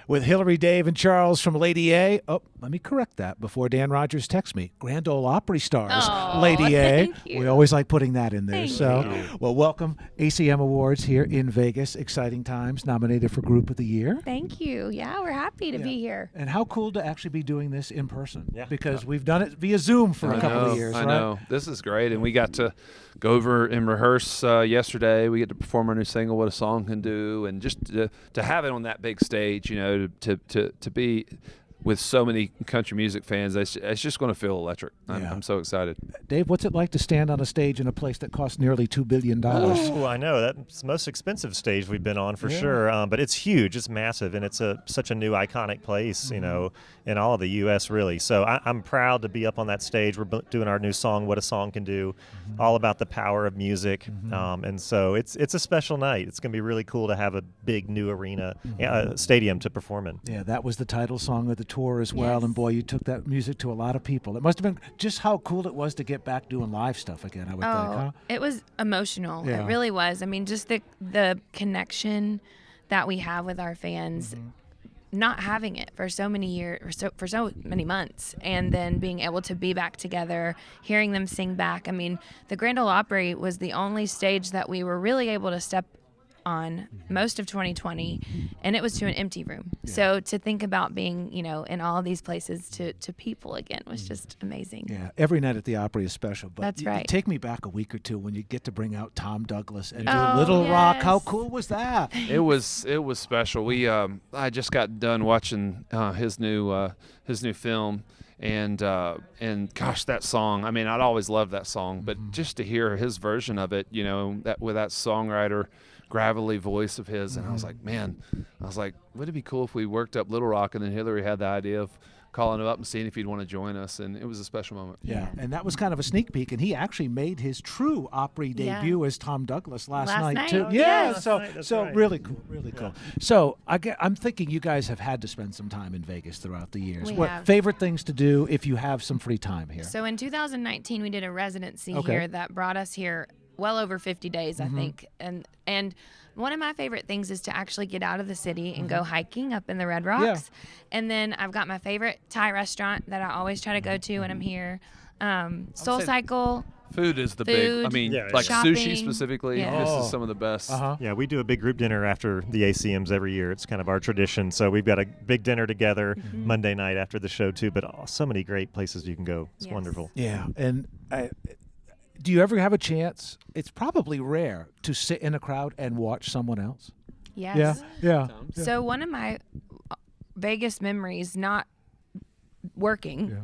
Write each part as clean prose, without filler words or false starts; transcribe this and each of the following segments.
With Hillary, Dave, and Charles from Lady A. Oh, let me correct that before Dan Rogers texts me. Grand Ole Opry stars, Lady A. Thank you. We always like putting that in there. Thank you. Well, welcome ACM Awards here in Vegas. Exciting times. Nominated for Group of the Year. Thank you. Yeah, we're happy to be here. And how cool to actually be doing this in person. Yeah. Because we've done it via Zoom for a couple of years, I right? know. This is great. And we got to go over and rehearse yesterday. We get to perform our new single, What a Song Can Do. And just to have it on that big stage, you know, to be with so many country music fans, it's just going to feel electric. I'm so excited. Dave, what's it like to stand on a stage in a place that costs nearly $2 billion? Oh, I know. That's the most expensive stage we've been on for sure. But it's huge. It's massive. And it's such a new iconic place, you know, in all of the U.S. really. So I'm proud to be up on that stage. We're doing our new song, What a Song Can Do, all about the power of music. And so it's a special night. It's going to be really cool to have a big new arena, stadium to perform in. Yeah, that was the title song of the tour as well. Yes. And boy, you took that music to a lot of people. It must have been just how cool it was to get back doing live stuff again, I would think, huh? It was emotional. Yeah. It really was. I mean, just the connection that we have with our fans, not having it for so many years, for so many months, and then being able to be back together, hearing them sing back. I mean, the Grand Ole Opry was the only stage that we were really able to step on most of 2020, and it was to an empty room. So to think about being, you know, in all of these places to people again was just amazing. Yeah, every night at the Opry is special. But That's right. Take me back a week or two when you get to bring out Tom Douglas and do Oh, Little Rock. How yes. cool was that? It was special. We I just got done watching his new film. And gosh, that song, I mean, I'd always loved that song, but just to hear his version of it, you know, that with that songwriter gravelly voice of his, and I was like, would it be cool if we worked up Little Rock, and then Hillary had the idea of calling him up and seeing if he'd want to join us, and it was a special moment. Yeah, and that was kind of a sneak peek, and he actually made his true Opry debut as Tom Douglas last night too. Oh, Yeah, yes. so really cool, really cool. So I'm thinking you guys have had to spend some time in Vegas throughout the years. We What have. favorite things to do if you have some free time here? So in 2019, we did a residency here that brought us here well over 50 days, I think. And one of my favorite things is to actually get out of the city and go hiking up in the Red Rocks. And then I've got my favorite Thai restaurant that I always try to go to when I'm here. Soul Cycle. Food is the big, I mean, like shopping. sushi specifically. Yeah. This is some of the best. Yeah, we do a big group dinner after the ACMs every year. It's kind of our tradition. So we've got a big dinner together Monday night after the show too. But so many great places you can go. It's wonderful. Yeah, and do you ever have a chance? It's probably rare to sit in a crowd and watch someone else. Yes. Yeah. So one of my Vegas memories, not working,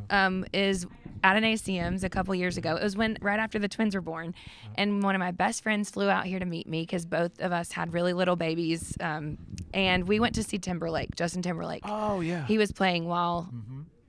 is at an ACMs a couple years ago. It was right after the twins were born, and one of my best friends flew out here to meet me because both of us had really little babies, and we went to see Justin Timberlake. Oh yeah. He was playing while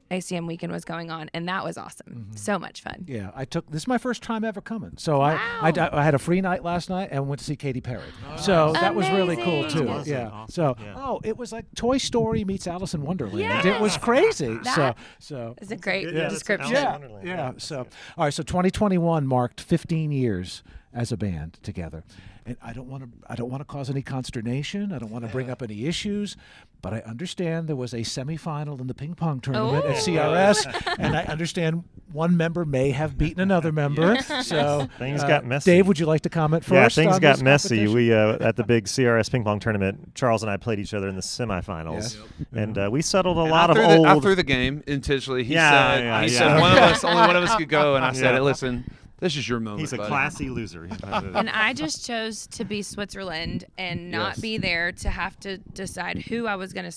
ACM weekend was going on, and that was awesome. So much fun. Yeah, this is my first time ever coming. So I had a free night last night and went to see Katy Perry. So that was really cool too. Amazing. Yeah. Awesome. So it was like Toy Story meets Alice in Wonderland. Yes. It was crazy. That so is a great Yeah, description. that's yeah, Wonderland. yeah. So all right. So 2021 marked 15 years as a band together, and I don't want to cause any consternation. I don't want to bring up any issues, but I understand there was a semifinal in the ping pong tournament at CRS, and I understand one member may have beaten another member. So Things got messy. Dave, would you like to comment first? Yeah, things on got this messy. competition? We at the big CRS ping pong tournament, Charles and I played each other in the semifinals, and we settled a lot of old. I threw the game intentionally. He said yeah. only one of us could go, and I said, listen, this is your moment. He's a buddy. classy loser. And I just chose to be Switzerland and not be there to have to decide who I was going to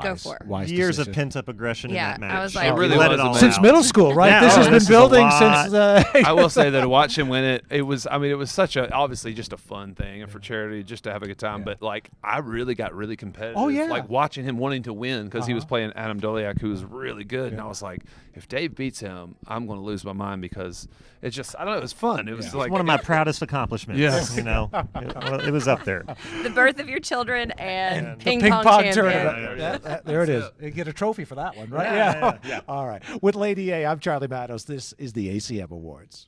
go for. Wise Years of decision. pent-up aggression in that match. I was like, It really let was it all amazing. Since out. middle school, right? Yeah, This has this been is a building lot. since. I will say that to watch him win it, it was such obviously just a fun thing and for charity, just to have a good time. But like, I really got really competitive. Oh, yeah. Like watching him wanting to win because he was playing Adam Doliak, who was really good. And I was like, if Dave beats him, I'm going to lose my mind because it's just, I don't know, it was fun. It was like one of my proudest accomplishments. Yes. You know, it was up there. The birth of your children and The ping pong tournament. champion. There it is. You get a trophy for that one, right? Yeah. All right. With Lady A, I'm Charlie Mattos. This is the ACM Awards.